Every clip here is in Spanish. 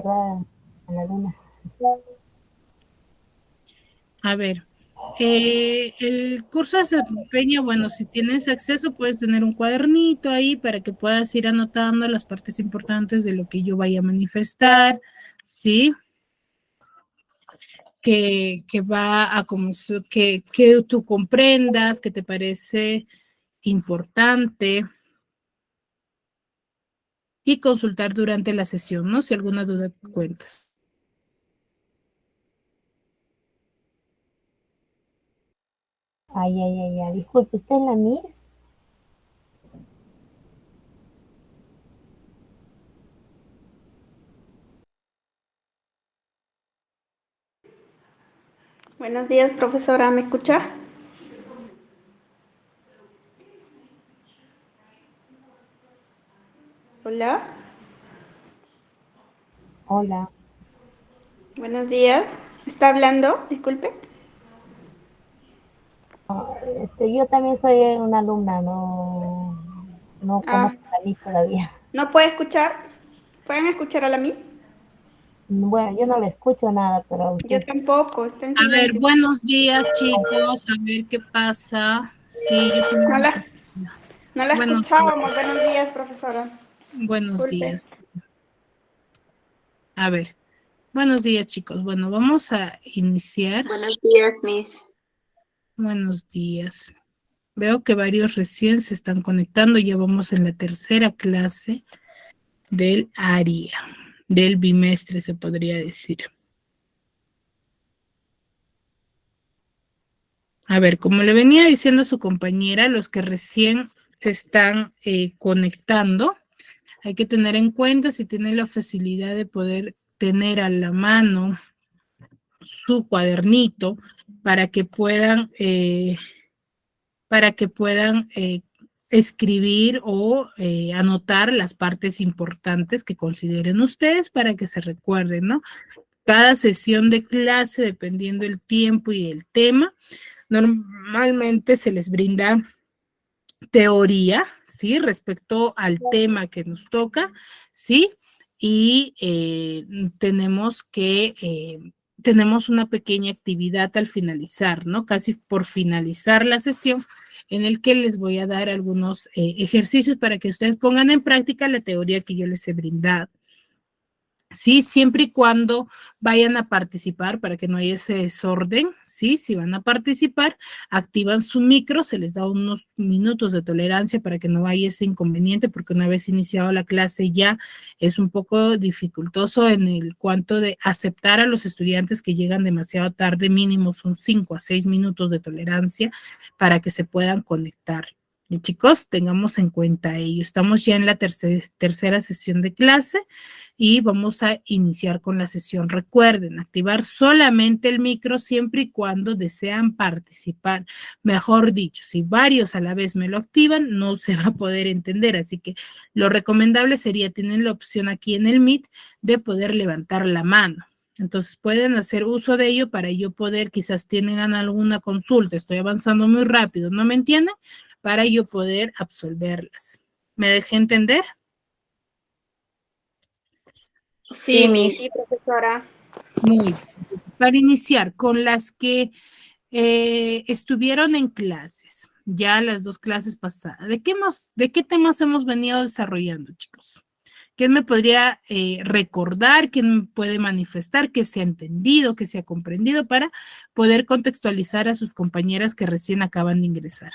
entrar a la luna. A ver, el curso se desempeña, bueno, si tienes acceso, puedes tener un cuadernito ahí para que puedas ir anotando las partes importantes de lo que yo vaya a manifestar, ¿sí? Que va a como que tú comprendas, que te parece importante y consultar durante la sesión, ¿no? Si alguna duda te cuentas. Ay, ay, ay, ay, disculpe, ¿usted es la Miss? Buenos días, profesora, ¿me escucha? Hola, Hola. buenos días. ¿Está hablando? Disculpe. Yo también soy una alumna, no, no Ah, conozco a la Miss todavía. ¿no puede escuchar? ¿Pueden escuchar a la Miss? Bueno, yo no le escucho nada, pero Yo usted tampoco, está en A ver, silencio. buenos días, chicos. A ver qué pasa. Sí, yo soy No una... la, no la Buenos días. escuchábamos. Buenos días, profesora. Buenos Disculpe. días. A ver, buenos días, chicos. Bueno, vamos a iniciar. Buenos días, Miss. Buenos días. Veo que varios recién se están conectando. Ya vamos en la tercera clase del área, del bimestre, se podría decir. A ver, como le venía diciendo a su compañera, los que recién se están conectando, hay que tener en cuenta si tienen la facilidad de poder tener a la mano su cuadernito para que puedan, escribir o anotar las partes importantes que consideren ustedes para que se recuerden, ¿no? Cada sesión de clase, dependiendo el tiempo y el tema, normalmente se les brinda teoría, ¿sí? Respecto al tema que nos toca, ¿sí? Y tenemos una pequeña actividad al finalizar, ¿no? Casi por finalizar la sesión, en el que les voy a dar algunos ejercicios para que ustedes pongan en práctica la teoría que yo les he brindado. Sí, siempre y cuando vayan a participar para que no haya ese desorden, sí, si van a participar, activan su micro, se les da unos minutos de tolerancia para que no haya ese inconveniente, porque una vez iniciado la clase ya es un poco dificultoso en el cuanto de aceptar a los estudiantes que llegan demasiado tarde, mínimo son 5 a 6 minutos de tolerancia para que se puedan conectar. Y chicos, tengamos en cuenta ello. Estamos ya en la tercera sesión de clase y vamos a iniciar con la sesión. Recuerden, activar solamente el micro siempre y cuando desean participar. Mejor dicho, si varios a la vez me lo activan, no se va a poder entender. Así que lo recomendable sería tener la opción aquí en el Meet de poder levantar la mano. Entonces pueden hacer uso de ello para yo poder, quizás tengan alguna consulta, estoy avanzando muy rápido, ¿no me entienden? Para yo poder absolverlas. ¿Me dejé entender? Sí, Sí, Miss. sí, profesora. Muy bien. Para iniciar con las que estuvieron en clases, ya las dos clases pasadas, de qué temas hemos venido desarrollando, chicos? ¿Quién me podría recordar, quién me puede manifestar que se ha entendido, que se ha comprendido para poder contextualizar a sus compañeras que recién acaban de ingresar?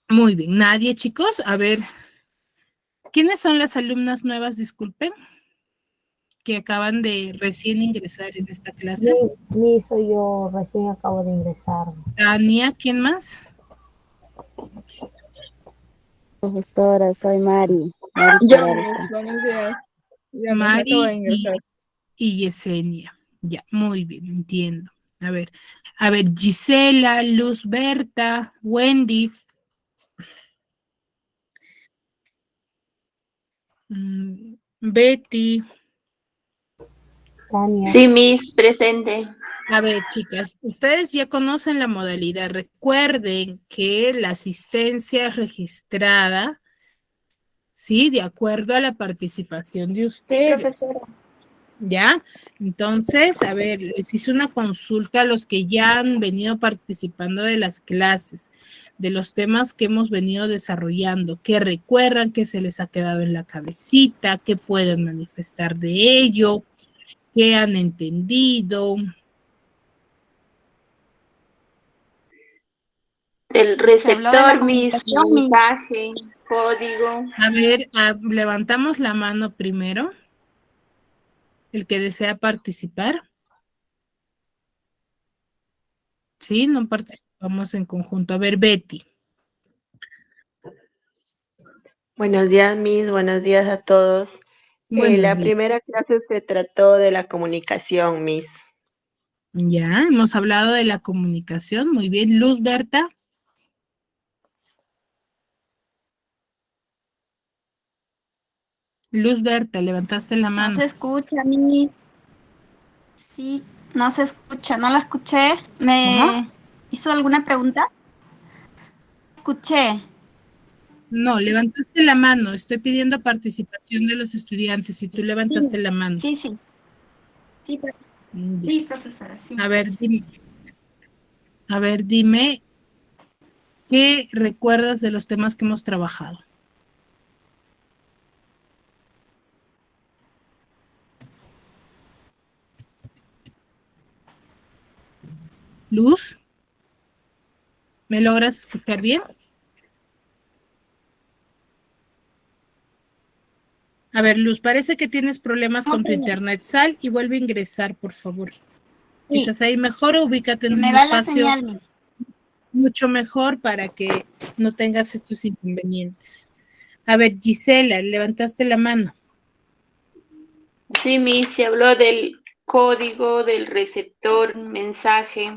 Muy bien. Nadie, chicos. A ver, ¿quiénes son las alumnas nuevas? Disculpen, que acaban de recién ingresar en esta clase. Ni soy yo, recién acabo de ingresar. Tania, ¿quién más? Profesora, soy Mari, Yo, Peralta. buenos días. Ya me acabo de Mari ingresar. y Yesenia. Ya, muy bien, entiendo. A ver, Gisela, Luz Berta, Wendy. Betty. Tania, Sí, Miss, presente. A ver, chicas, ustedes ya conocen la modalidad. Recuerden que la asistencia es registrada, ¿sí? De acuerdo a la participación de Sí, ustedes. profesora. ¿Ya? Entonces, a ver, les hice una consulta a los que ya han venido participando de las clases, de los temas que hemos venido desarrollando, que recuerdan, que se les ha quedado en la cabecita, que pueden manifestar de ello, que han entendido. El Se habló de la receptor, Miss, comunicación, Miss. mensaje, código. A ver, levantamos la mano primero, el que desea participar. Sí, no participamos en conjunto. A ver, Betty. Buenos días, Miss. Buenos días a todos. Buenos La días. primera clase se trató de la comunicación, Miss. Ya, hemos hablado de la comunicación. Muy bien. Luz Berta. Luz Berta, levantaste la No mano. se escucha, Miss. Sí, no se escucha, no la escuché. ¿Cómo? ¿Me hizo alguna pregunta? Escuché. No, levantaste la mano. Estoy pidiendo participación de los estudiantes y tú levantaste Sí, la mano. sí, sí. Sí, Ya. sí, profesora, sí. A ver, dime, ¿qué recuerdas de los temas que hemos trabajado? Luz, ¿me logras escuchar bien? A ver, Luz, parece que tienes problemas con tu internet. Sal y vuelve a ingresar, por favor. Sí, Quizás ahí mejor, ubícate en me un da la espacio señal, Miss. mucho mejor para que no tengas estos inconvenientes. A ver, Gisela, levantaste la mano. Sí, Miss, se habló del código, del receptor, mensaje.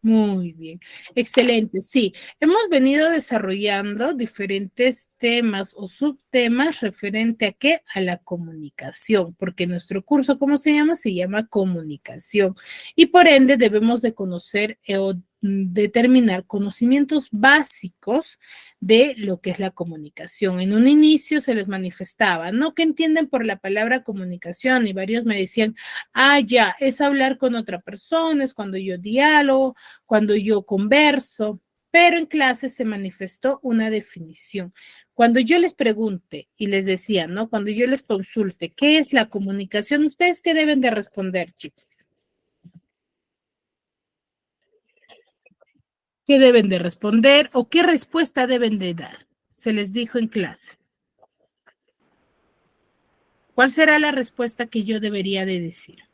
Muy bien, excelente. Sí, hemos venido desarrollando diferentes temas o subtemas referente a qué, a la comunicación, porque nuestro curso, ¿cómo se llama? Se llama comunicación y por ende debemos de conocer o determinar conocimientos básicos de lo que es la comunicación. En un inicio se les manifestaba, ¿no? ¿Qué entienden por la palabra comunicación? Y varios me decían, ah, ya, es hablar con otra persona, es cuando yo diálogo, cuando yo converso, pero en clase se manifestó una definición. Cuando yo les pregunte y les decía, ¿no? Cuando yo les consulte, ¿qué es la comunicación? ¿Ustedes qué deben de responder, chicos? ¿Qué deben de responder o qué respuesta deben de dar? Se les dijo en clase. ¿Cuál será la respuesta que yo debería de decir?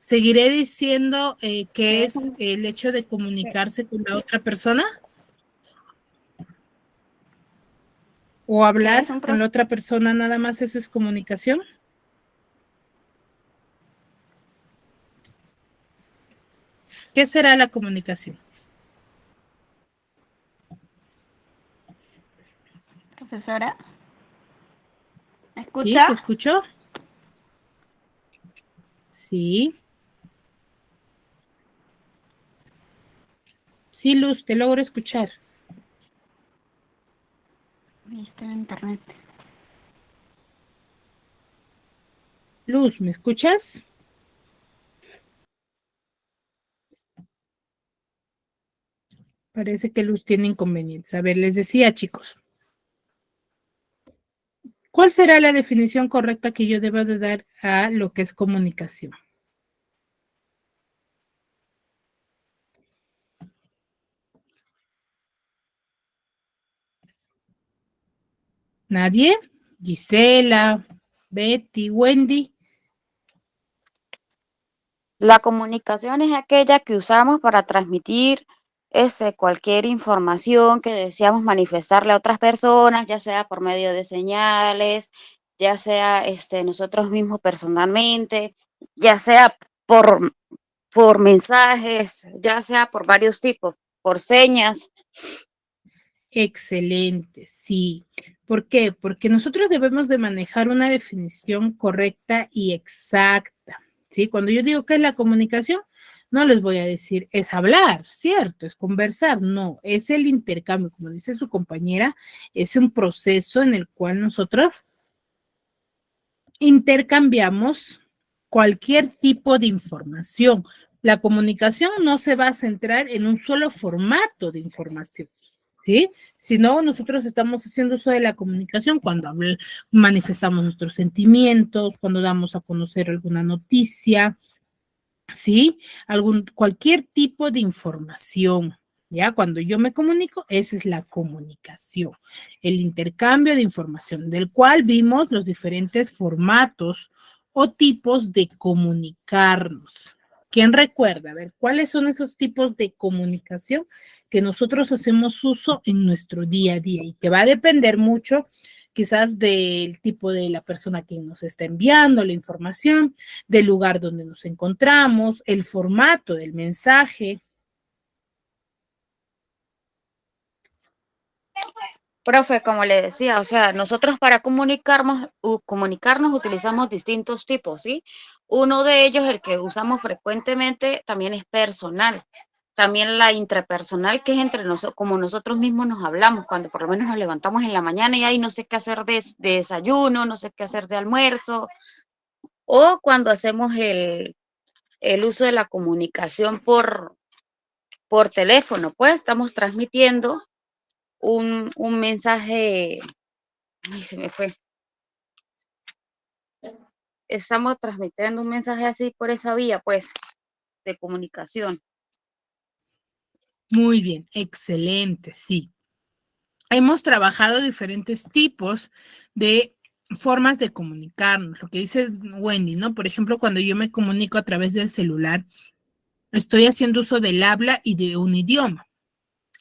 ¿Seguiré diciendo que es el hecho de comunicarse con la otra persona? ¿O Que hablar es un con proceso. la otra persona nada más eso es comunicación? ¿Qué será la comunicación? Profesora, ¿me ¿Sí? ¿Te escucha? escucho? Sí. Sí, Luz, te logro escuchar. Está en internet. Luz, ¿me escuchas? Parece que Luz tiene inconvenientes. A ver, les decía, chicos, ¿cuál será la definición correcta que yo deba de dar a lo que es comunicación? ¿Nadie? Gisela, Betty, Wendy. La comunicación es aquella que usamos para transmitir cualquier información que deseamos manifestarle a otras personas, ya sea por medio de señales, ya sea nosotros mismos personalmente, ya sea por, por mensajes, ya sea por varios tipos, por señas. Excelente, sí. ¿Por qué? Porque nosotros debemos de manejar una definición correcta y exacta, ¿sí? Cuando yo digo que es la comunicación, no les voy a decir es hablar, ¿cierto? Es conversar, no, es el intercambio, como dice su compañera, es un proceso en el cual nosotros intercambiamos cualquier tipo de información. La comunicación no se va a centrar en un solo formato de información, ¿sí? Sino nosotros estamos haciendo uso de la comunicación cuando manifestamos nuestros sentimientos, cuando damos a conocer alguna noticia, ¿sí? Cualquier tipo de información, ¿ya? Cuando yo me comunico, esa es la comunicación, el intercambio de información, del cual vimos los diferentes formatos o tipos de comunicarnos. ¿Quién recuerda? A ver, ¿cuáles son esos tipos de comunicación que nosotros hacemos uso en nuestro día a día? Y que va a depender mucho quizás del tipo de la persona que nos está enviando la información, del lugar donde nos encontramos, el formato del mensaje. Profe, como le decía, o sea, nosotros para comunicarnos utilizamos distintos tipos, ¿sí? Uno de ellos, el que usamos frecuentemente, también es personal. También la intrapersonal, que es entre nosotros, como nosotros mismos nos hablamos, cuando por lo menos nos levantamos en la mañana y ahí no sé qué hacer de desayuno, no sé qué hacer de almuerzo, o cuando hacemos el uso de la comunicación por teléfono, pues estamos transmitiendo un mensaje. Ay, se me fue. Estamos transmitiendo un mensaje así por esa vía, pues, de comunicación. Muy bien, excelente, sí. Hemos trabajado diferentes tipos de formas de comunicarnos, lo que dice Wendy, ¿no? Por ejemplo, cuando yo me comunico a través del celular, estoy haciendo uso del habla y de un idioma,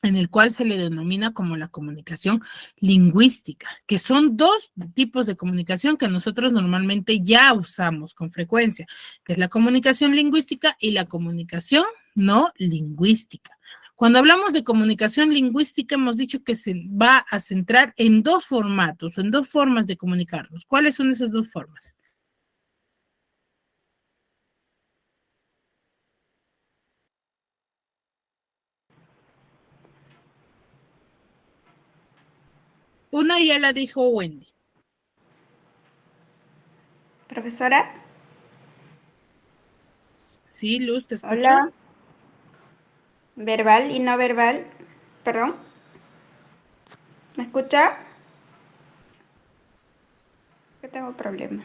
en el cual se le denomina como la comunicación lingüística, que son dos tipos de comunicación que nosotros normalmente ya usamos con frecuencia, que es la comunicación lingüística y la comunicación no lingüística. Cuando hablamos de comunicación lingüística, hemos dicho que se va a centrar en dos formatos, en dos formas de comunicarnos. ¿Cuáles son esas dos formas? Una ya la dijo Wendy. Profesora, Sí, Luz, ¿te escucho? hola. Verbal y no verbal. Perdón. ¿Me escucha? Que tengo problema.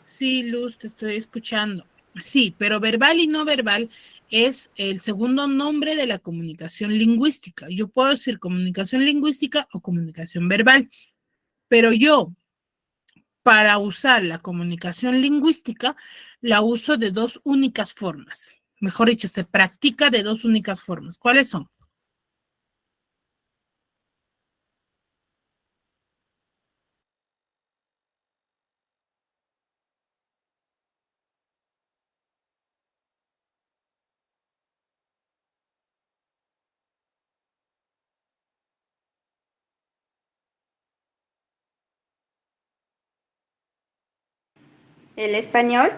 Sí, Luz, te estoy escuchando. Sí, pero verbal y no verbal es el segundo nombre de la comunicación lingüística. Yo puedo decir comunicación lingüística o comunicación verbal, pero yo, para usar la comunicación lingüística, la uso de dos únicas formas. Mejor dicho, se practica de dos únicas formas. ¿Cuáles son? ¿El español?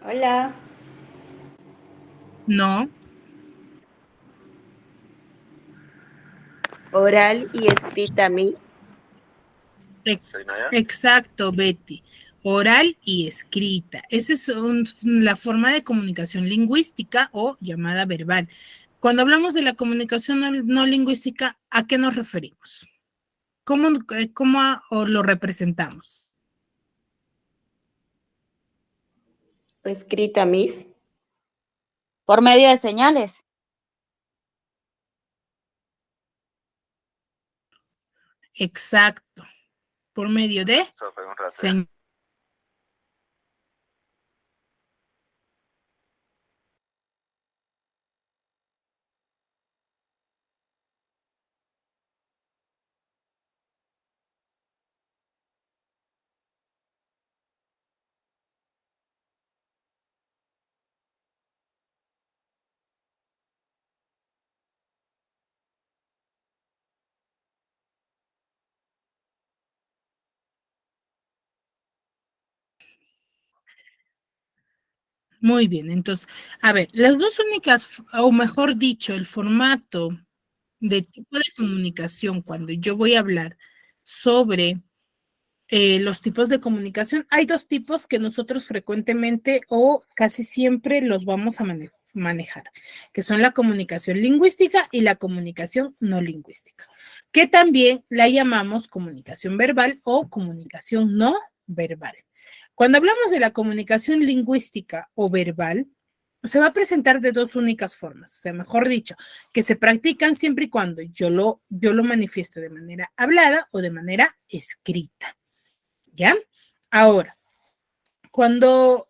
Hola. No, Oral y escrita, Miss. exacto, Betty. Oral y escrita. Esa es la forma de comunicación lingüística o llamada verbal. Cuando hablamos de la comunicación no lingüística, ¿a qué nos referimos? ¿Cómo lo representamos? Escrita, Miss. Por medio de señales. Exacto. Por medio de señales. Muy bien, entonces, a ver, las dos únicas, o mejor dicho, el formato de tipo de comunicación cuando yo voy a hablar sobre los tipos de comunicación, hay dos tipos que nosotros frecuentemente o casi siempre los vamos a manejar, que son la comunicación lingüística y la comunicación no lingüística, que también la llamamos comunicación verbal o comunicación no verbal. Cuando hablamos de la comunicación lingüística o verbal, se va a presentar de dos únicas formas, o sea, mejor dicho, que se practican siempre y cuando yo lo manifiesto de manera hablada o de manera escrita. ¿Ya? Ahora, cuando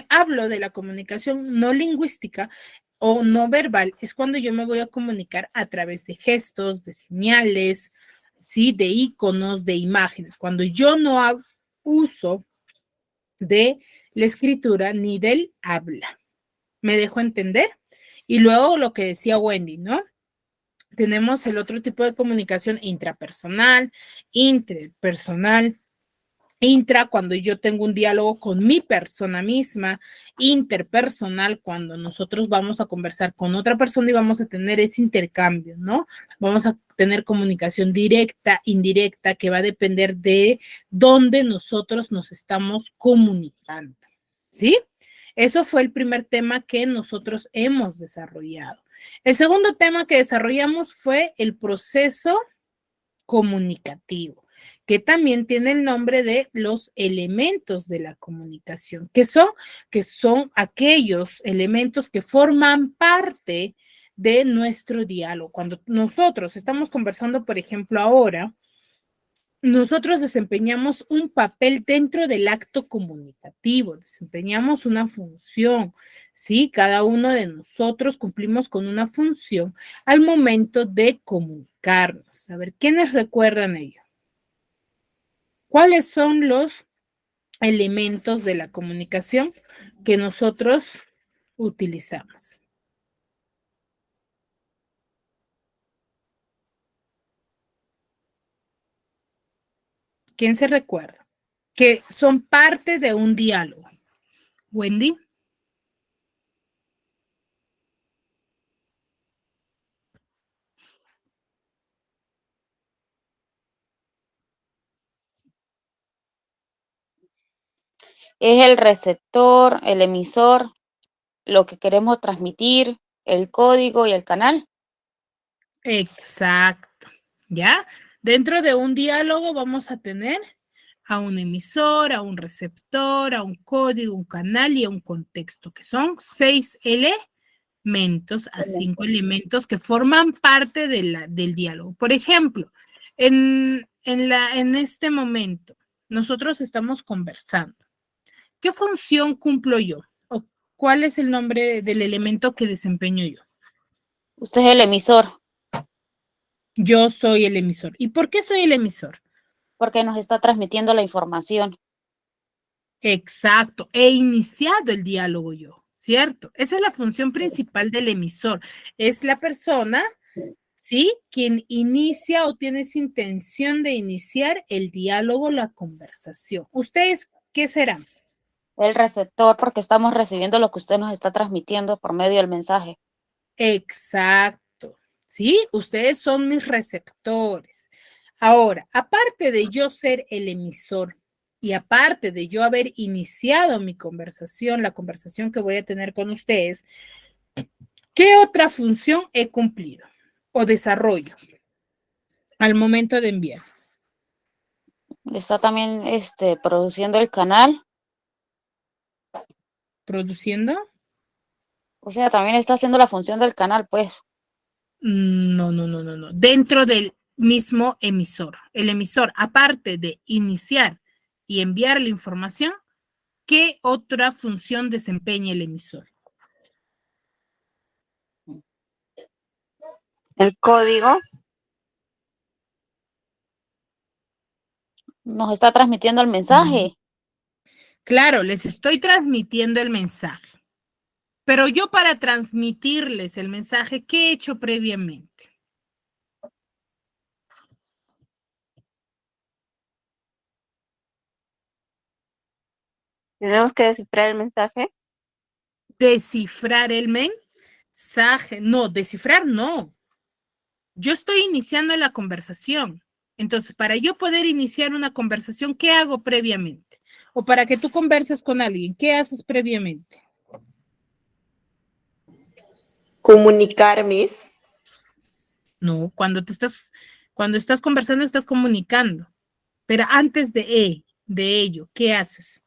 hablo de la comunicación no lingüística o no verbal, es cuando yo me voy a comunicar a través de gestos, de señales, ¿sí? De iconos, de imágenes. Cuando yo no hago uso de la escritura ni del habla. ¿Me dejo entender? Y luego lo que decía Wendy, ¿no? Tenemos el otro tipo de comunicación intrapersonal, interpersonal, cuando yo tengo un diálogo con mi persona misma, interpersonal, cuando nosotros vamos a conversar con otra persona y vamos a tener ese intercambio, ¿no? Vamos a tener comunicación directa, indirecta, que va a depender de dónde nosotros nos estamos comunicando, ¿sí? Eso fue el primer tema que nosotros hemos desarrollado. El segundo tema que desarrollamos fue el proceso comunicativo, que también tiene el nombre de los elementos de la comunicación, que son aquellos elementos que forman parte de nuestro diálogo. Cuando nosotros estamos conversando, por ejemplo, ahora, nosotros desempeñamos un papel dentro del acto comunicativo, desempeñamos una función, ¿sí? Cada uno de nosotros cumplimos con una función al momento de comunicarnos. A ver, ¿quiénes recuerdan ello? ¿Cuáles son los elementos de la comunicación que nosotros utilizamos? ¿Quién se recuerda? Que son parte de un diálogo. Wendy. Es el receptor, el emisor, lo que queremos transmitir, el código y el canal. Exacto. ¿Ya? Dentro de un diálogo vamos a tener a un emisor, a un receptor, a un código, un canal y a un contexto, que son 6 elementos, a 5 elementos que forman parte del diálogo. Por ejemplo, en este momento, nosotros estamos conversando. ¿Qué función cumplo yo? ¿O cuál es el nombre del elemento que desempeño yo? Usted es el emisor. Yo soy el emisor. ¿Y por qué soy el emisor? Porque nos está transmitiendo la información. Exacto. He iniciado el diálogo yo, ¿cierto? Esa es la función principal del emisor. Es la persona, ¿sí? Quien inicia o tiene esa intención de iniciar el diálogo, la conversación. ¿Ustedes qué serán? El receptor, porque estamos recibiendo lo que usted nos está transmitiendo por medio del mensaje. Exacto. ¿Sí? Ustedes son mis receptores. Ahora, aparte de yo ser el emisor y aparte de yo haber iniciado mi conversación, la conversación que voy a tener con ustedes, ¿qué otra función he cumplido o desarrollo al momento de enviar? Está también produciendo el canal. ¿Produciendo? O sea, también está haciendo la función del canal, pues. No. Dentro del mismo emisor. El emisor, aparte de iniciar y enviar la información, ¿qué otra función desempeña el emisor? El código nos está transmitiendo el mensaje. Claro, les estoy transmitiendo el mensaje. Pero yo para transmitirles el mensaje, ¿qué he hecho previamente? Tenemos que descifrar el mensaje. Descifrar el mensaje. No, descifrar no. Yo estoy iniciando la conversación. Entonces, para yo poder iniciar una conversación, ¿qué hago previamente? O para que tú converses con alguien, ¿qué haces previamente? Comunicar, Miss. No, cuando estás conversando, estás comunicando. Pero antes de ello, ¿qué haces?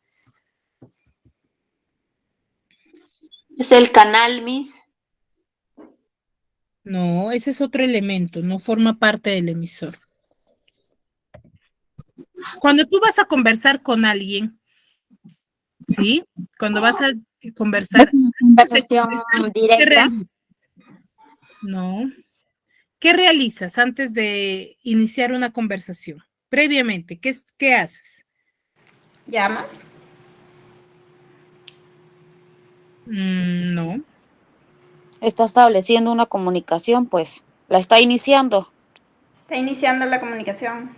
Es el canal, Miss. No, ese es otro elemento, no forma parte del emisor. Cuando tú vas a conversar con alguien, ¿sí? Cuando vas a conversar, Es una conversación ¿qué directa. realizas? No. ¿Qué realizas antes de iniciar una conversación? Previamente, ¿qué haces? ¿Llamas? No. Está estableciendo una comunicación, pues la está iniciando. Está iniciando la comunicación.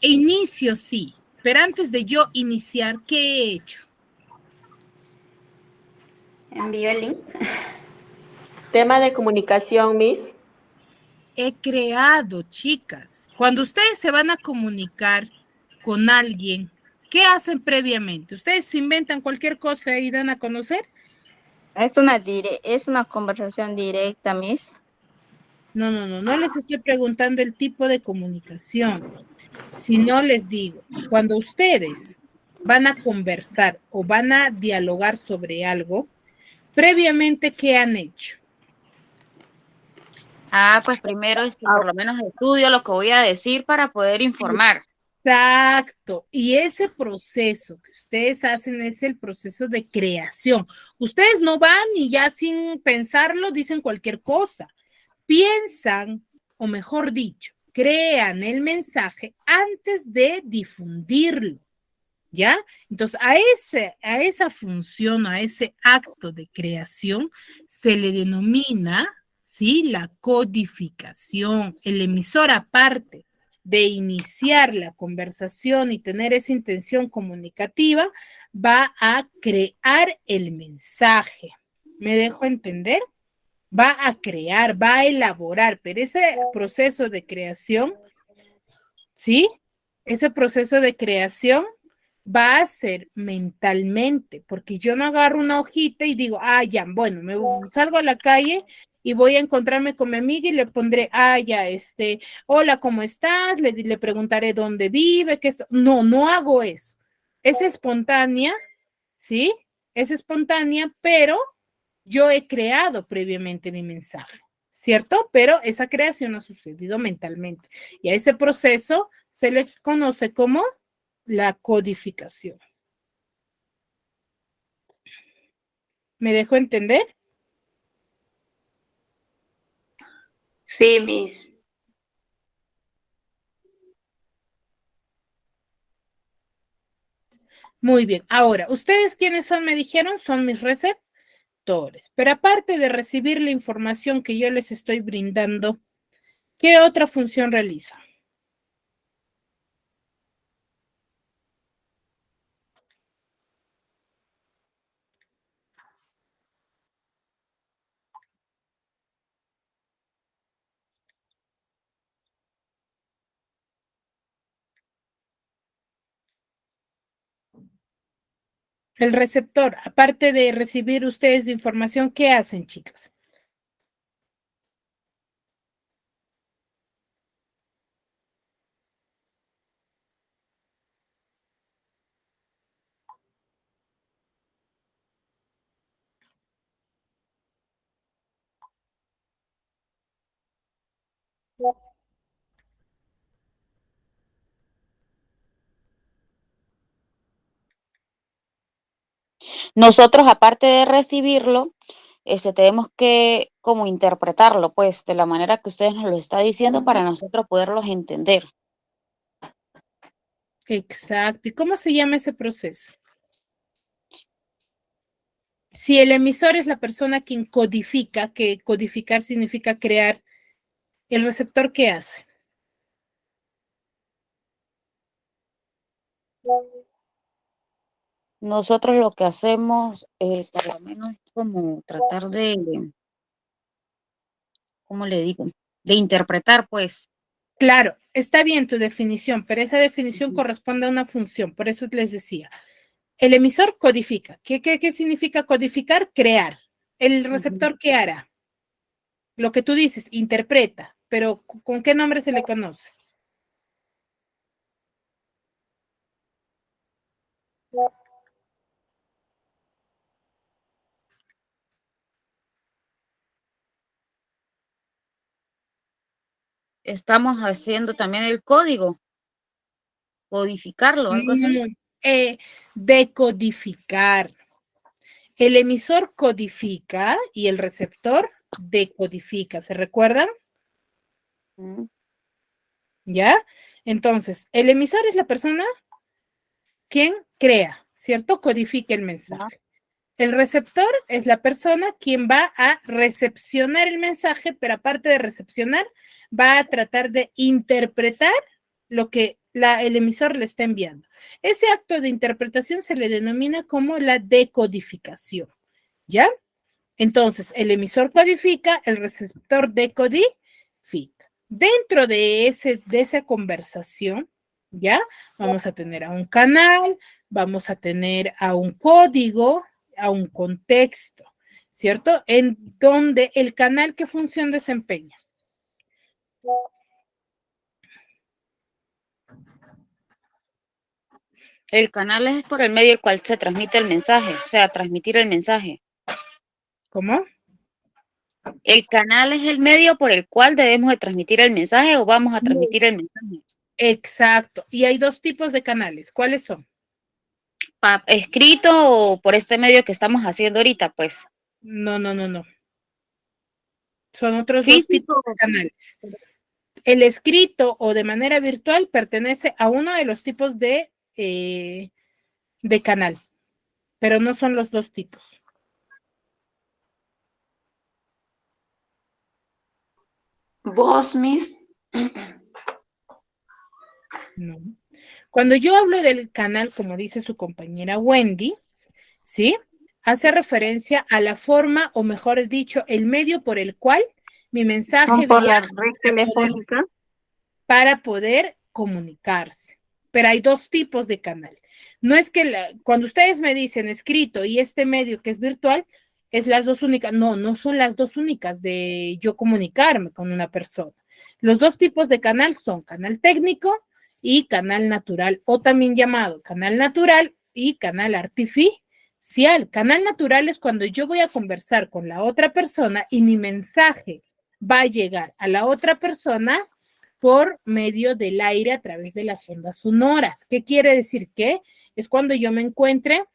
Inicio sí, pero antes de yo iniciar, ¿qué he hecho? Envío el link. Tema de comunicación, Miss. He creado, chicas. Cuando ustedes se van a comunicar con alguien, ¿qué hacen previamente? ¿Ustedes se inventan cualquier cosa y dan a conocer? Es una conversación directa, Miss. No les estoy preguntando el tipo de comunicación, sino les digo, cuando ustedes van a conversar o van a dialogar sobre algo, previamente, ¿qué han hecho? Pues primero por lo menos estudio lo que voy a decir para poder informar. Exacto. Y ese proceso que ustedes hacen es el proceso de creación. Ustedes no van y ya sin pensarlo dicen cualquier cosa. Piensan, o mejor dicho, crean el mensaje antes de difundirlo. ¿Ya? Entonces, a esa función, a ese acto de creación, se le denomina, ¿sí? La codificación. El emisor, aparte de iniciar la conversación y tener esa intención comunicativa, va a crear el mensaje. ¿Me dejo entender? Va a crear, va a elaborar, pero ese proceso de creación, ¿sí? Ese proceso de creación va a ser mentalmente, porque yo no agarro una hojita y digo, ya, bueno, salgo a la calle y voy a encontrarme con mi amiga y le pondré, ya, hola, ¿cómo estás? Le preguntaré dónde vive, qué es. No hago eso. Es espontánea, ¿sí? Es espontánea, pero yo he creado previamente mi mensaje, ¿cierto? Pero esa creación ha sucedido mentalmente y a ese proceso se le conoce como la codificación. ¿Me dejo entender? Sí, Miss. Muy bien. Ahora, ¿ustedes quiénes son? Me dijeron, son mis receptores. Pero aparte de recibir la información que yo les estoy brindando, ¿qué otra función realiza? El receptor, aparte de recibir ustedes información, ¿qué hacen, chicas? Nosotros, aparte de recibirlo, tenemos que como interpretarlo, pues, de la manera que ustedes nos lo está diciendo para nosotros poderlos entender. Exacto. ¿Y cómo se llama ese proceso? Si el emisor es la persona quien codifica, que codificar significa crear, ¿el receptor qué hace? Nosotros lo que hacemos, por lo menos, es como tratar de, ¿cómo le digo? De interpretar, pues. Claro, está bien tu definición, pero esa definición corresponde a una función, por eso les decía. El emisor codifica. ¿Qué significa codificar? Crear. ¿El receptor qué hará? Lo que tú dices, interpreta, pero ¿con qué nombre se le conoce? Estamos haciendo también el código, codificarlo, algo así. Decodificar. El emisor codifica y el receptor decodifica. ¿Se recuerdan? Mm. ¿Ya? Entonces, el emisor es la persona quien crea, ¿cierto? Codifica el mensaje. El receptor es la persona quien va a recepcionar el mensaje, pero aparte de recepcionar, va a tratar de interpretar lo que el emisor le está enviando. Ese acto de interpretación se le denomina como la decodificación, ¿ya? Entonces, el emisor codifica, el receptor decodifica. Dentro de esa conversación, ¿ya? Vamos a tener a un canal, vamos a tener a un código, a un contexto, ¿cierto? En donde el canal, ¿qué función desempeña? El canal es por el medio del cual se transmite el mensaje, o sea, transmitir el mensaje. ¿Cómo? El canal es el medio por el cual debemos de transmitir el mensaje o vamos a transmitir el mensaje. Exacto. Y hay dos tipos de canales. ¿Cuáles son? Escrito o por este medio que estamos haciendo ahorita, pues. No. Son otros dos tipos Físico. de canales. El escrito o de manera virtual pertenece a uno de los tipos de canal, pero no son los dos tipos. ¿Vos, Miss? No. Cuando yo hablo del canal, como dice su compañera Wendy, ¿sí? Hace referencia a la forma, o mejor dicho, el medio por el cual mi mensaje Por la viaja red telefónica. para poder comunicarse. Pero hay dos tipos de canal. No es que cuando ustedes me dicen escrito y este medio que es virtual, es las dos únicas. No, no son las dos únicas de yo comunicarme con una persona. Los dos tipos de canal son canal técnico y canal natural, o también llamado canal natural y canal artificial. Canal natural es cuando yo voy a conversar con la otra persona y mi mensaje va a llegar a la otra persona por medio del aire a través de las ondas sonoras. ¿Qué quiere decir? Que es cuando yo me encuentre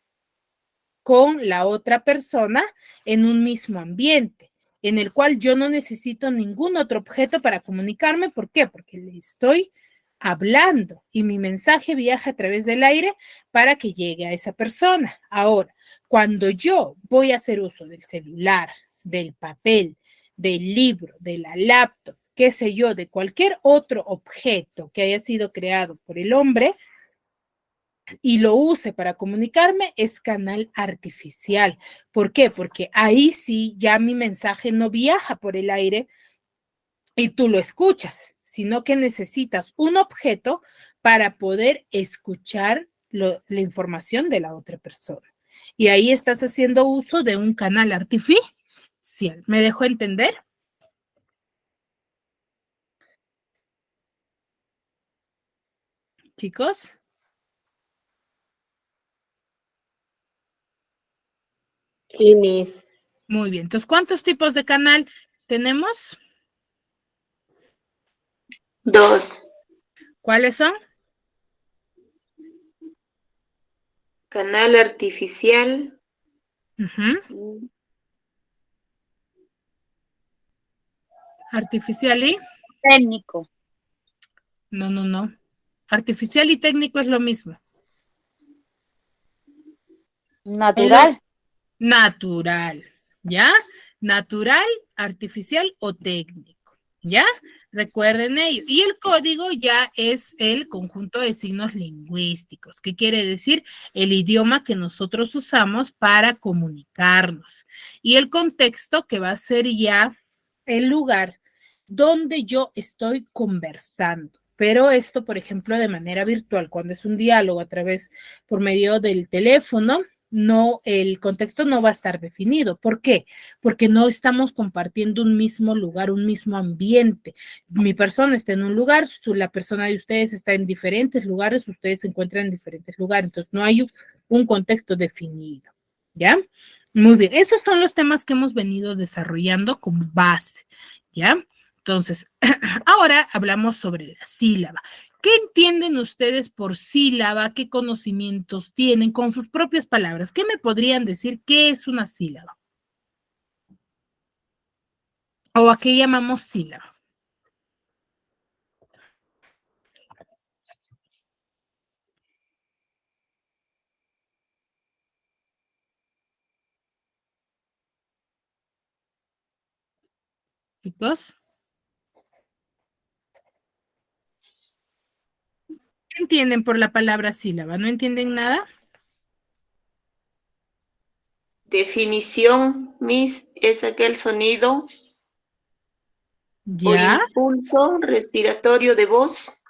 con la otra persona en un mismo ambiente, en el cual yo no necesito ningún otro objeto para comunicarme. ¿Por qué? Porque le estoy hablando y mi mensaje viaja a través del aire para que llegue a esa persona. Ahora, cuando yo voy a hacer uso del celular, del papel, del libro, de la laptop, qué sé yo, de cualquier otro objeto que haya sido creado por el hombre y lo use para comunicarme, es canal artificial. ¿Por qué? Porque ahí sí ya mi mensaje no viaja por el aire y tú lo escuchas, sino que necesitas un objeto para poder escuchar la información de la otra persona. Y ahí estás haciendo uso de un canal artificial. ¿Me dejó entender? Chicos. Sí, Miss. Muy bien. Entonces, ¿cuántos tipos de canal tenemos? 2. ¿Cuáles son? Canal artificial Ujú. Artificial y Técnico, no. Artificial y técnico es lo mismo. natural, Natural, ¿ya? Natural, artificial o técnico, ¿ya? Recuerden ello. Y el código ya es el conjunto de signos lingüísticos. ¿Qué quiere decir? El idioma que nosotros usamos para comunicarnos. Y el contexto que va a ser ya el lugar donde yo estoy conversando. Pero esto, por ejemplo, de manera virtual, cuando es un diálogo a través, por medio del teléfono, no, el contexto no va a estar definido. ¿Por qué? Porque no estamos compartiendo un mismo lugar, un mismo ambiente. Mi persona está en un lugar, la persona de ustedes está en diferentes lugares, ustedes se encuentran en diferentes lugares, entonces no hay un contexto definido. ¿Ya? Muy bien, esos son los temas que hemos venido desarrollando como base. ¿Ya? Entonces, ahora hablamos sobre la sílaba. ¿Qué entienden ustedes por sílaba? ¿Qué conocimientos tienen con sus propias palabras? ¿Qué me podrían decir qué es una sílaba? ¿O a qué llamamos sílaba? Chicos, ¿qué entienden por la palabra sílaba? ¿No entienden nada? Definición, Miss, es aquel sonido o Ya, impulso respiratorio de voz.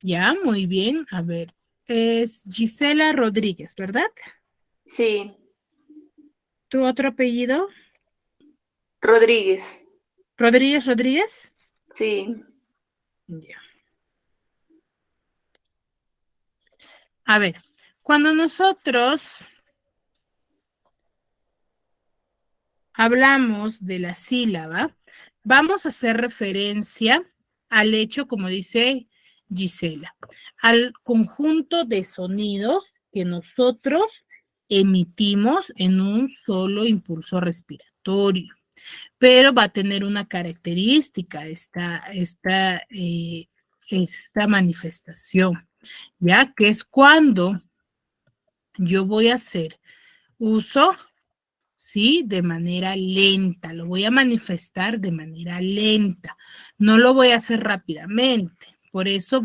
ya, muy bien. A ver, es Gisela Rodríguez, ¿verdad? Sí, ¿Tu otro apellido? Rodríguez. ¿Rodríguez Rodríguez? Sí, Ya. A ver, cuando nosotros hablamos de la sílaba, vamos a hacer referencia al hecho, como dice Gisela, al conjunto de sonidos que nosotros emitimos en un solo impulso respiratorio, pero va a tener una característica esta manifestación, ¿ya? Que es cuando yo voy a hacer uso, ¿sí? De manera lenta, lo voy a manifestar de manera lenta, no lo voy a hacer rápidamente, por eso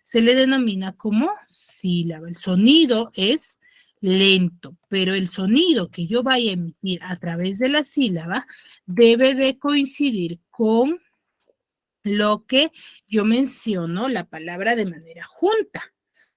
se le denomina como sílaba. El sonido es lento, pero el sonido que yo vaya a emitir a través de la sílaba debe de coincidir con lo que yo menciono la palabra de manera junta.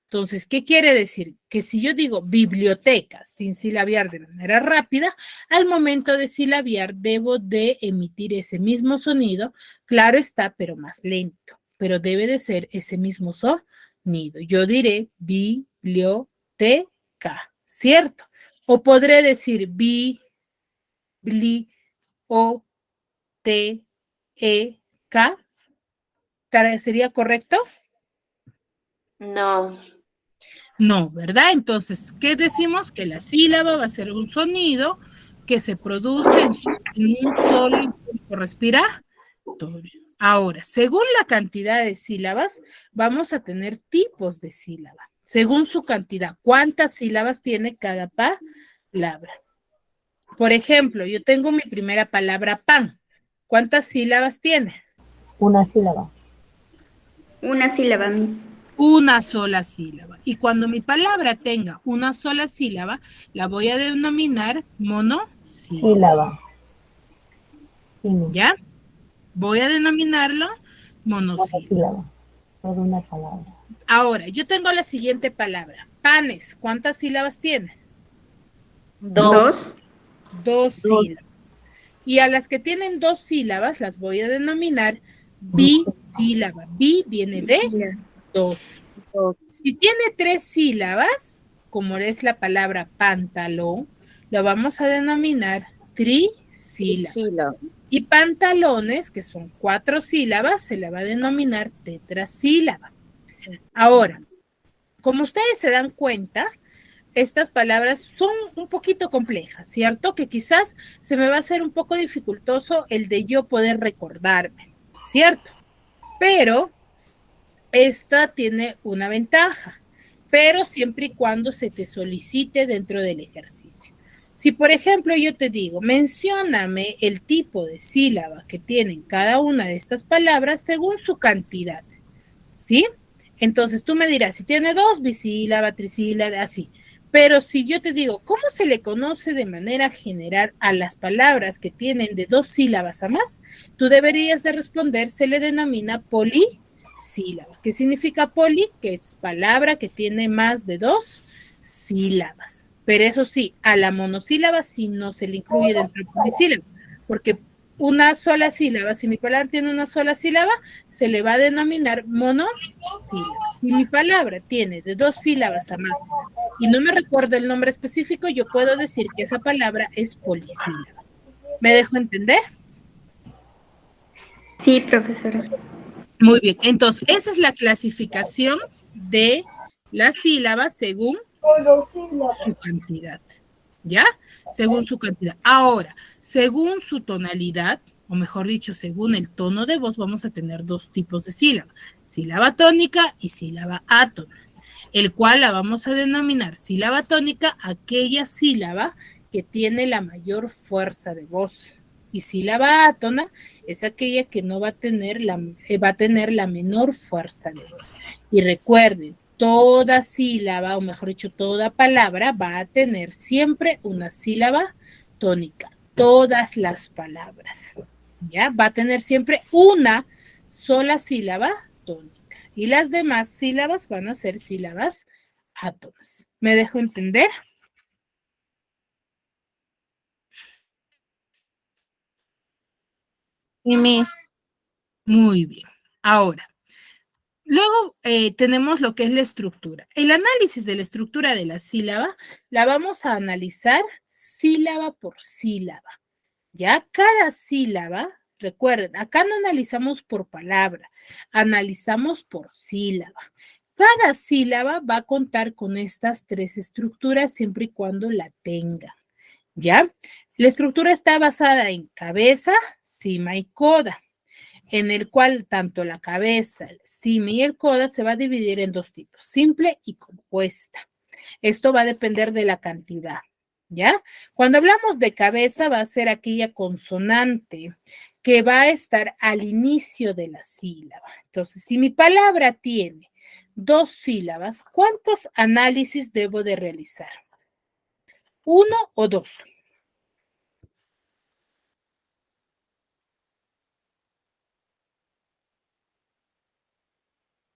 Entonces, ¿qué quiere decir? Que si yo digo biblioteca sin silabiar de manera rápida, al momento de silabiar debo de emitir ese mismo sonido, claro está, pero más lento, pero debe de ser ese mismo sonido. Yo diré biblioteca, ¿cierto? O podré decir o, te, ca, ¿sería correcto? no. No, ¿verdad? Entonces, ¿qué decimos? Que la sílaba va a ser un sonido que se produce en un solo impulso respiratorio. Ahora, según la cantidad de sílabas, vamos a tener tipos de sílaba. Según su cantidad, ¿cuántas sílabas tiene cada palabra? Por ejemplo, yo tengo mi primera palabra pan. ¿Cuántas sílabas tiene? Una sílaba. Una sílaba, Miss. Una sola sílaba. Y cuando mi palabra tenga una sola sílaba, la voy a denominar monosílaba. Sílaba. Sí, mi. ¿Ya? Voy a denominarlo monosílaba. Monosílaba. Por una palabra. Ahora, yo tengo la siguiente palabra. Panes. ¿Cuántas sílabas tiene? dos, Dos sílabas. Y a las que tienen dos sílabas las voy a denominar bisílaba. Bi viene de dos. Si tiene tres sílabas, como es la palabra pantalón, lo vamos a denominar trisílaba. sílaba. Y pantalones, que son cuatro sílabas, se la va a denominar tetrasílaba. Ahora, como ustedes se dan cuenta, estas palabras son un poquito complejas, ¿cierto? Que quizás se me va a hacer un poco dificultoso el de yo poder recordarme, ¿cierto? Pero esta tiene una ventaja, pero siempre y cuando se te solicite dentro del ejercicio. Si, por ejemplo, yo te digo, mencióname el tipo de sílaba que tienen cada una de estas palabras según su cantidad, ¿sí? Entonces tú me dirás, si tiene 2, bisílaba, trisílaba, así. Pero si yo te digo, ¿cómo se le conoce de manera general a las palabras que tienen de 2 sílabas a más? Tú deberías de responder, se le denomina polisílaba. ¿Qué significa poli? Que es palabra que tiene más de 2 sílabas. Pero eso sí, a la monosílaba sí no se le incluye dentro del polisílaba, porque una sola sílaba, si mi palabra tiene una sola sílaba, se le va a denominar monosílaba. Si mi palabra tiene de 2 sílabas a más y no me recuerdo el nombre específico, yo puedo decir que esa palabra es polisílaba. ¿Me dejo entender? Sí, profesora. Muy bien, entonces esa es la clasificación de las sílabas según su cantidad, ¿ya? Según su cantidad. Ahora, según su tonalidad, o mejor dicho, según el tono de voz, vamos a tener 2 tipos de sílaba, sílaba tónica y sílaba átona, el cual la vamos a denominar sílaba tónica, aquella sílaba que tiene la mayor fuerza de voz, y sílaba átona es aquella que no va a tener va a tener la menor fuerza de voz. Y recuerden, toda sílaba, o mejor dicho, toda palabra va a tener siempre una sílaba tónica. Todas las palabras, ¿ya? Va a tener siempre una sola sílaba tónica. Y las demás sílabas van a ser sílabas átonas. ¿Me dejo entender? Sí, Miss. Muy bien. Ahora, luego tenemos lo que es la estructura. El análisis de la estructura de la sílaba la vamos a analizar sílaba por sílaba. Ya cada sílaba, recuerden, acá no analizamos por palabra, analizamos por sílaba. Cada sílaba va a contar con estas 3 estructuras siempre y cuando la tenga. ¿Ya? La estructura está basada en cabeza, cima y coda, en el cual tanto la cabeza, el cima y el coda se va a dividir en 2 tipos, simple y compuesta. Esto va a depender de la cantidad, ¿ya? Cuando hablamos de cabeza va a ser aquella consonante que va a estar al inicio de la sílaba. Entonces, si mi palabra tiene 2 sílabas, ¿cuántos análisis debo de realizar? ¿1 o 2?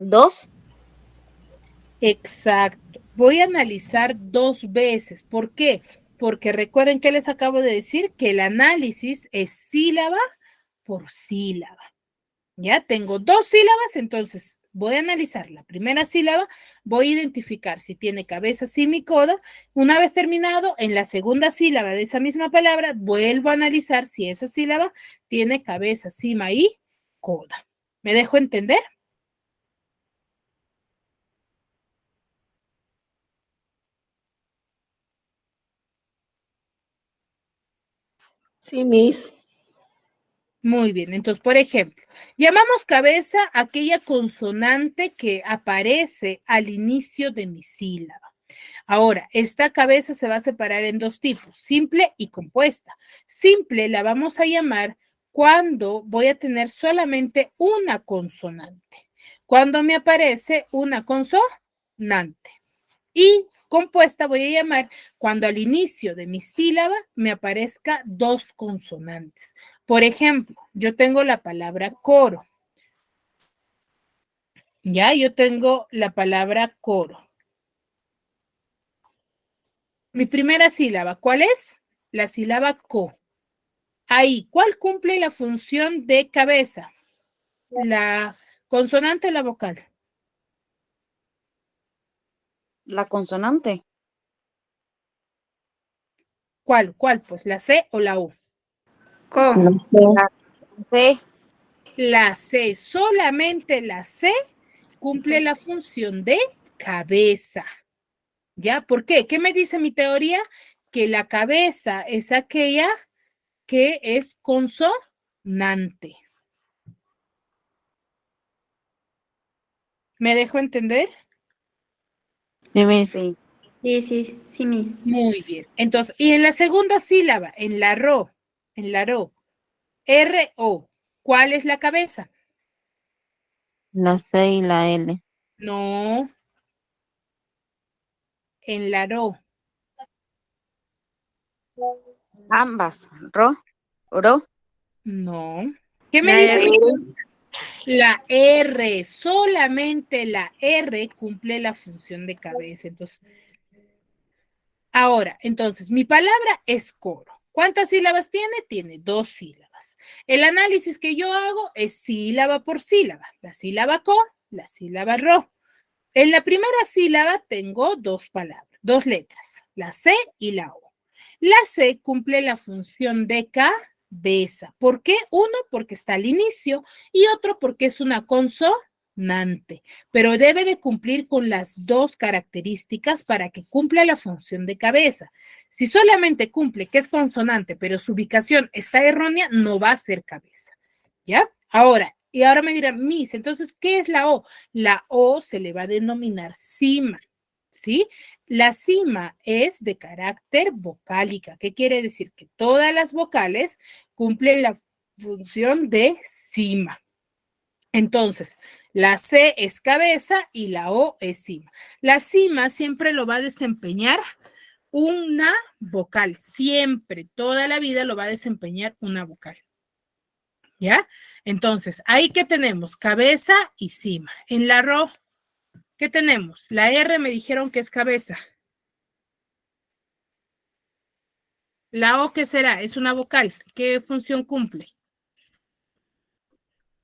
2. Exacto. Voy a analizar 2 veces. ¿Por qué? Porque recuerden que les acabo de decir que el análisis es sílaba por sílaba. Ya tengo 2 sílabas, entonces voy a analizar la primera sílaba, voy a identificar si tiene cabeza, cima y coda. Una vez terminado, en la segunda sílaba de esa misma palabra, vuelvo a analizar si esa sílaba tiene cabeza, cima y coda. ¿Me dejo entender? Sí, Miss. Muy bien, entonces, por ejemplo, llamamos cabeza aquella consonante que aparece al inicio de mi sílaba. Ahora, esta cabeza se va a separar en 2 tipos, simple y compuesta. Simple la vamos a llamar cuando voy a tener solamente una consonante. Cuando me aparece una consonante. Y compuesta voy a llamar cuando al inicio de mi sílaba me aparezca 2 consonantes. Por ejemplo, yo tengo la palabra coro. Ya, yo tengo la palabra coro. Mi primera sílaba, ¿cuál es? La sílaba co. Ahí, ¿cuál cumple la función de cabeza? ¿La consonante o la vocal? La consonante. ¿Cuál? Pues, ¿la C o la U? Co. C. La C, solamente la C cumple la función de cabeza. ¿Ya? ¿Por qué? ¿Qué me dice mi teoría? Que la cabeza es aquella que es consonante. ¿Me dejo entender? Sí, Miss. Sí. Sí, Miss. Muy bien. Entonces, y en la segunda sílaba, en la ro, R-O, ¿cuál es la cabeza? La C y la L. No, en la ro. Ambas. Ro. No. ¿Qué me La dice R. mi La R, solamente la R cumple la función de cabeza. Entonces, ahora, entonces, mi palabra es coro. ¿Cuántas sílabas tiene? Tiene 2 sílabas. El análisis que yo hago es sílaba por sílaba. La sílaba co, la sílaba ro. En la primera sílaba tengo 2 palabras, 2 letras, la C y la O. La C cumple la función de cabeza. ¿Por qué? Uno, porque está al inicio y otro, porque es una consonante, pero debe de cumplir con las 2 características para que cumpla la función de cabeza. Si solamente cumple que es consonante, pero su ubicación está errónea, no va a ser cabeza. ¿Ya? Ahora me dirán, Miss, entonces, ¿qué es la O? La O se le va a denominar cima, ¿sí? La cima es de carácter vocálica. ¿Qué quiere decir? Que todas las vocales cumplen la función de cima. Entonces, la C es cabeza y la O es cima. La cima siempre lo va a desempeñar una vocal, siempre, toda la vida lo va a desempeñar una vocal. ¿Ya? Entonces, ahí que tenemos cabeza y cima. En la ro, ¿qué tenemos? La R me dijeron que es cabeza. La O, ¿qué será? Es una vocal. ¿Qué función cumple?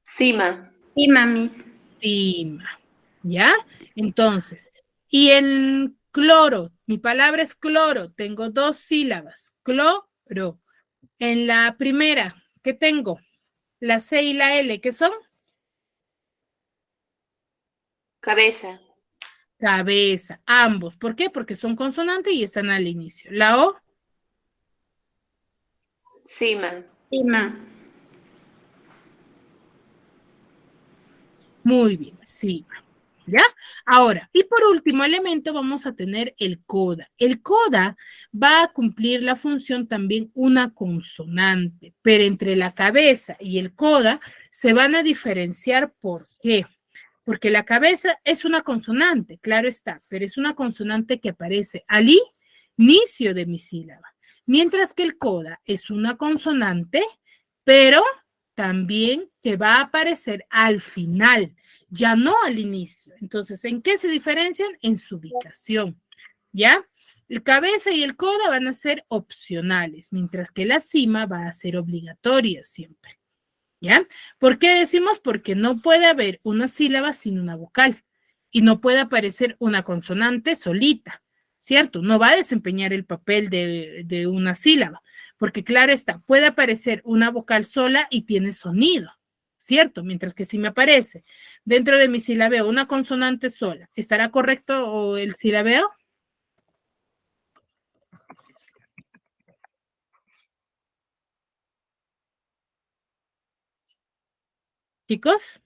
Cima. Cima, Miss. Cima. ¿Ya? Entonces, y en cloro, mi palabra es cloro, tengo 2 sílabas. Cloro. En la primera, ¿qué tengo? La C y la L, ¿qué son? Cabeza. Cabeza, ambos. ¿Por qué? Porque son consonantes y están al inicio. La O, Cima. Cima. muy bien, sí. ¿Ya? Ahora, y por último elemento vamos a tener el coda. El coda va a cumplir la función también una consonante, pero entre la cabeza y el coda se van a diferenciar. ¿Por qué? Porque la cabeza es una consonante, claro está, pero es una consonante que aparece al inicio de mi sílaba, mientras que el coda es una consonante, pero también que va a aparecer al final, ya no al inicio. Entonces, ¿en qué se diferencian? En su ubicación, ¿ya? El cabeza y el coda van a ser opcionales, mientras que la cima va a ser obligatoria siempre, ¿ya? ¿Por qué decimos? Porque no puede haber una sílaba sin una vocal y no puede aparecer una consonante solita, ¿cierto? No va a desempeñar el papel de una sílaba, porque claro está, puede aparecer una vocal sola y tiene sonido, ¿cierto? Mientras que si me aparece dentro de mi silabeo una consonante sola, ¿estará correcto el silabeo? Chicos,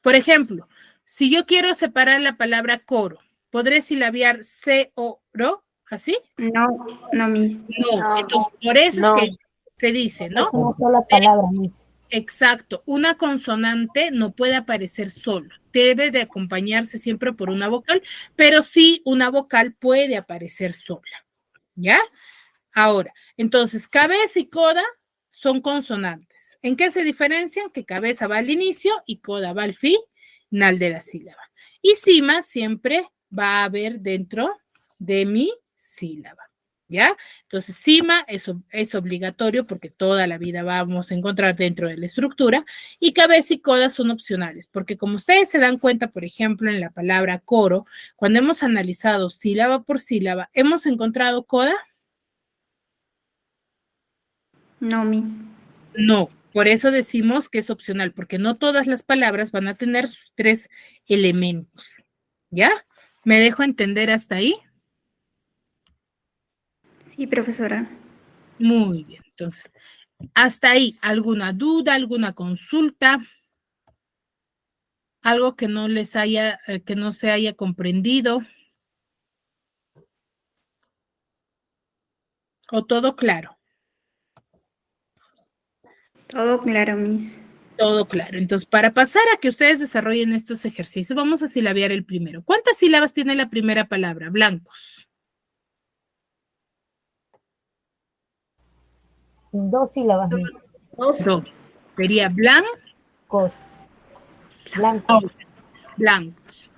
por ejemplo, si yo quiero separar la palabra coro, ¿podré silabear C-O-R-O? ¿Así? No, Miss. No. No. Entonces, por eso No. es que se dice, Es ¿no? una sola palabra, Miss. Exacto. Una consonante no puede aparecer solo. Debe de acompañarse siempre por una vocal, pero sí una vocal puede aparecer sola. ¿Ya? Ahora, entonces, cabeza y coda son consonantes. ¿En qué se diferencian? Que cabeza va al inicio y coda va al final de la sílaba. Y cima siempre va a haber dentro de mi sílaba. ¿Ya? Entonces, cima es obligatorio porque toda la vida vamos a encontrar dentro de la estructura y cabeza y coda son opcionales porque como ustedes se dan cuenta, por ejemplo, en la palabra coro, cuando hemos analizado sílaba por sílaba, ¿hemos encontrado coda? No, Miss. No, por eso decimos que es opcional, porque no todas las palabras van a tener sus 3 elementos. ¿Ya? ¿Me dejo entender hasta ahí? Sí, profesora. Muy bien, entonces, hasta ahí, ¿alguna duda, alguna consulta? Algo que no les haya, que no se haya comprendido. ¿O todo claro? Todo claro, Miss. Todo claro. Entonces, para pasar a que ustedes desarrollen estos ejercicios, vamos a silabear el primero. ¿Cuántas sílabas tiene la primera palabra? Blancos. 2 sílabas, Miss. Dos. Sería Cos. Blanco. blancos.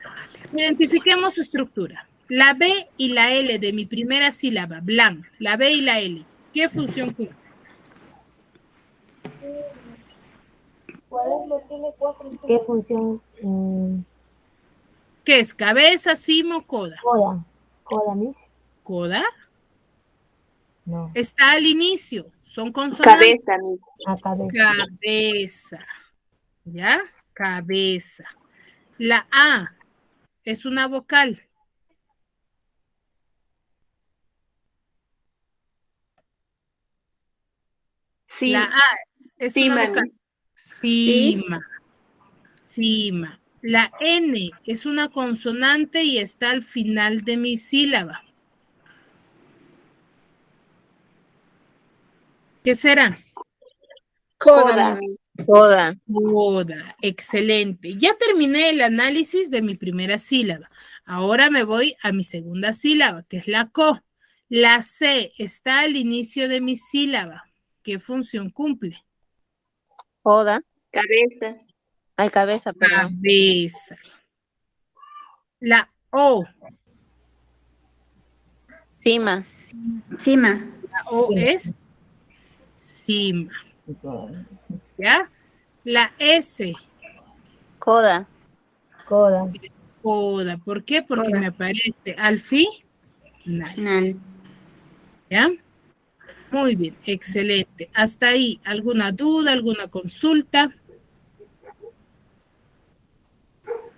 Identifiquemos su estructura. La B y la L de mi primera sílaba, blan, la B y la L, ¿qué función cumplen? ¿Qué función? ¿Qué es? ¿Cabeza, cima o coda? Coda. Coda, Miss. ¿Coda? No. Está al inicio, son consonantes. Cabeza, Miss. A cabeza. Cabeza, ¿ya? Cabeza. La A es una vocal. La Sí, A es sí, una mami. vocal. Sí. Cima, cima. La N es una consonante y está al final de mi sílaba. ¿Qué será? Coda, Miss. Coda. Coda. Excelente. Ya terminé el análisis de mi primera sílaba. Ahora me voy a mi segunda sílaba, que es la co. La C está al inicio de mi sílaba. ¿Qué función cumple? Coda. Cabeza. Hay cabeza, perdón. Cabeza. La O. Cima. Cima. La O es cima. ¿Ya? La S. Coda. Coda. Coda. ¿Por qué? Porque Coda. me aparece al final. Final. ¿Ya? Muy bien, excelente. Hasta ahí, ¿alguna duda, alguna consulta?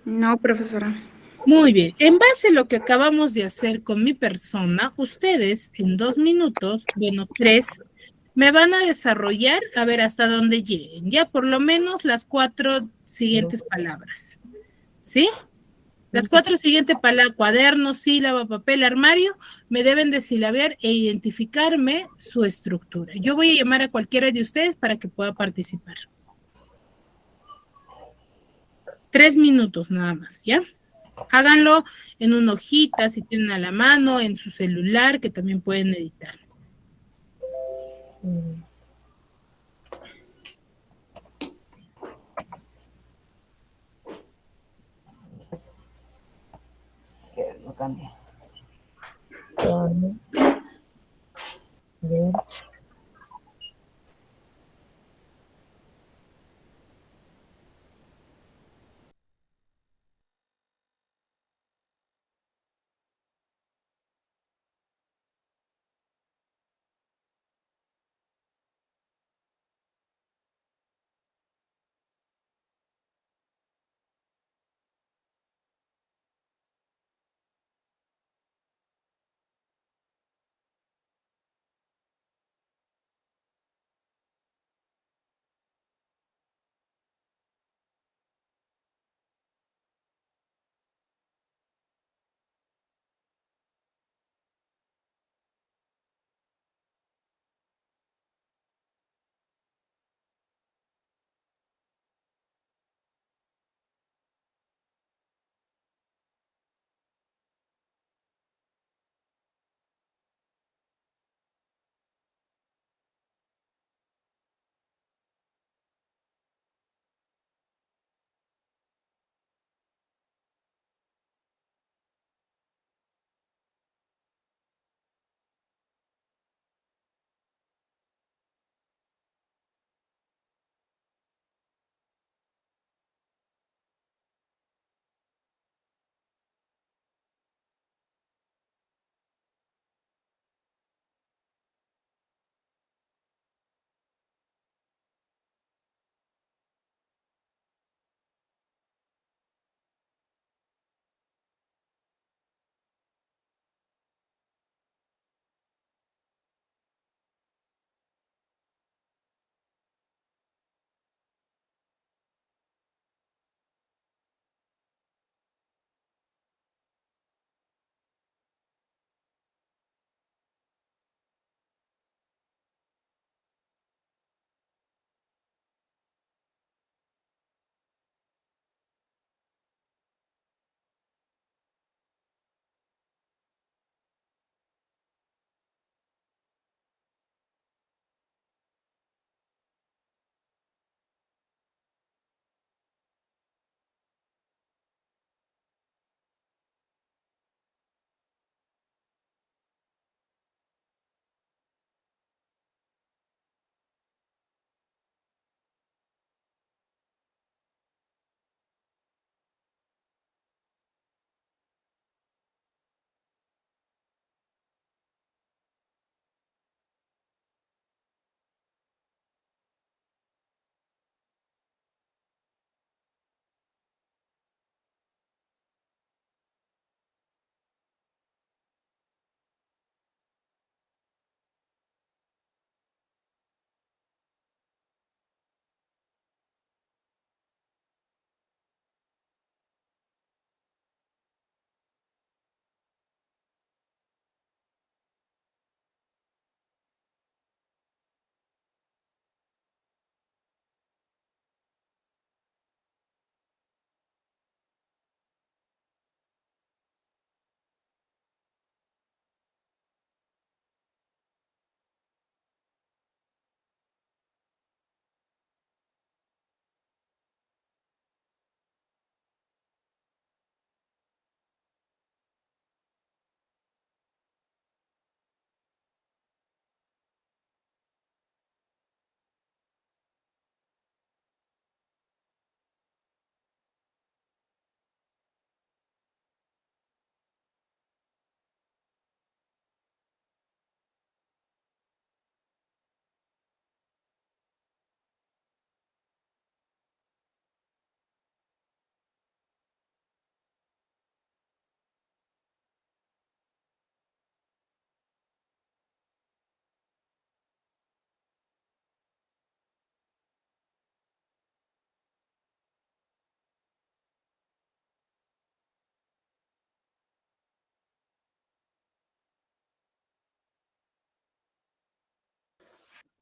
No, profesora. Muy bien, en base a lo que acabamos de hacer con mi persona, ustedes en 2 minutos, bueno, 3, me van a desarrollar a ver hasta dónde lleguen, ya por lo menos las 4 siguientes palabras, ¿sí? Las 4 siguientes palabras, cuaderno, sílaba, papel, armario, me deben de silabear e identificarme su estructura. Yo voy a llamar a cualquiera de ustedes para que pueda participar. 3 minutos nada más, ¿ya? Háganlo en una hojita, si tienen a la mano, en su celular, que también pueden editar. Mm. Que no cambia. Ver.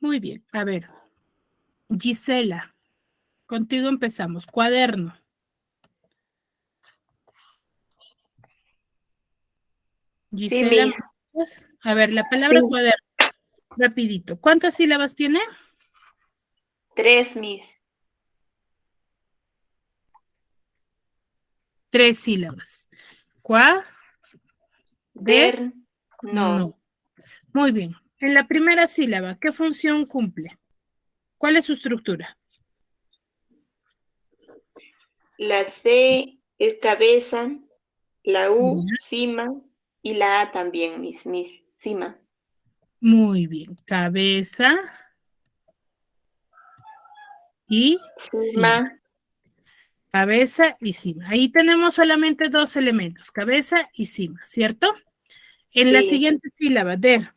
Muy bien. A ver. Gisela, contigo empezamos. Cuaderno. Gisela, ¿me Miss. escuchas? A ver, la palabra Sí. cuaderno. Rapidito. ¿Cuántas sílabas tiene? 3, Miss. 3 sílabas. ¿Cuá? Der, no. No. Muy bien. En la primera sílaba, ¿qué función cumple? ¿Cuál es su estructura? La C es cabeza, la U, Ya. cima, y la A también, Miss, cima. Muy bien. Cabeza y cima. Cima, Cabeza y cima. Ahí tenemos solamente 2 elementos, cabeza y cima, ¿cierto? En la sí. siguiente sílaba, der.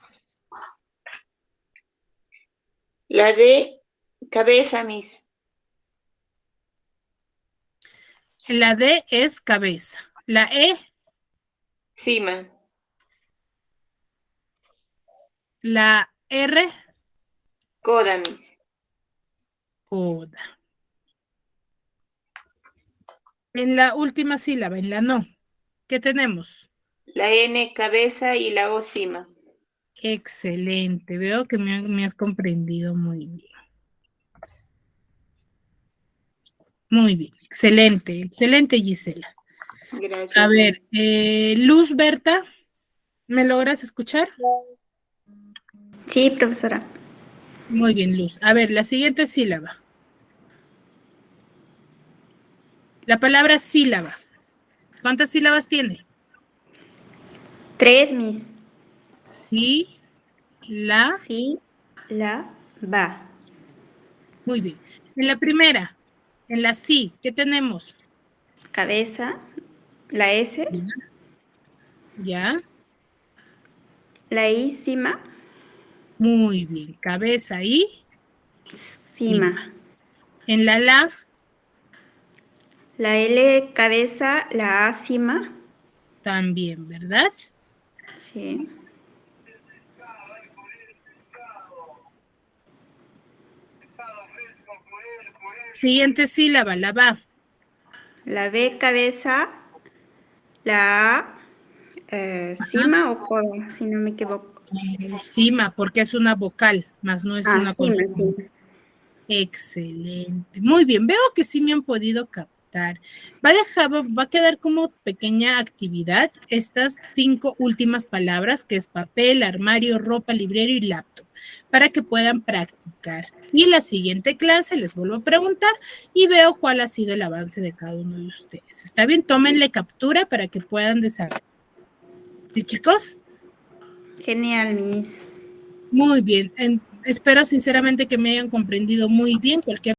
La D, cabeza, Miss. La D es cabeza. La E, Cima. la R, Coda, Miss. coda. En la última sílaba, en la no, ¿qué tenemos? La N, cabeza, y la O, cima. Excelente, veo que me has comprendido muy bien. Muy bien, excelente, excelente, Gisela. Gracias, A ver, Miss. Luz Berta, ¿me logras escuchar? Sí, profesora. Muy bien, Luz. A ver, la siguiente sílaba. La palabra sílaba. ¿Cuántas sílabas tiene? 3, Miss. Sí, la. Sí, la, va. Muy bien. En la primera, en la sí, ¿qué tenemos? Cabeza, la S, Ya. la I, cima, Muy bien. Cabeza y cima. en la La L, cabeza, la A, cima. también, ¿verdad? Sí. Siguiente sílaba, la va. La B, cabeza, la A, cima o coda, si no me equivoco. Cima, porque es una vocal, más no es Ah, una cima, consonante. cima. Excelente. Muy bien, veo que sí me han podido captar. Va a quedar como pequeña actividad estas 5 últimas palabras, que es papel, armario, ropa, librero y laptop, para que puedan practicar. Y la siguiente clase les vuelvo a preguntar y veo cuál ha sido el avance de cada uno de ustedes. ¿Está bien? Tómenle captura para que puedan desarrollar. ¿Sí, chicos? Genial, Miss. Muy bien. Espero sinceramente que me hayan comprendido muy bien. Cualquier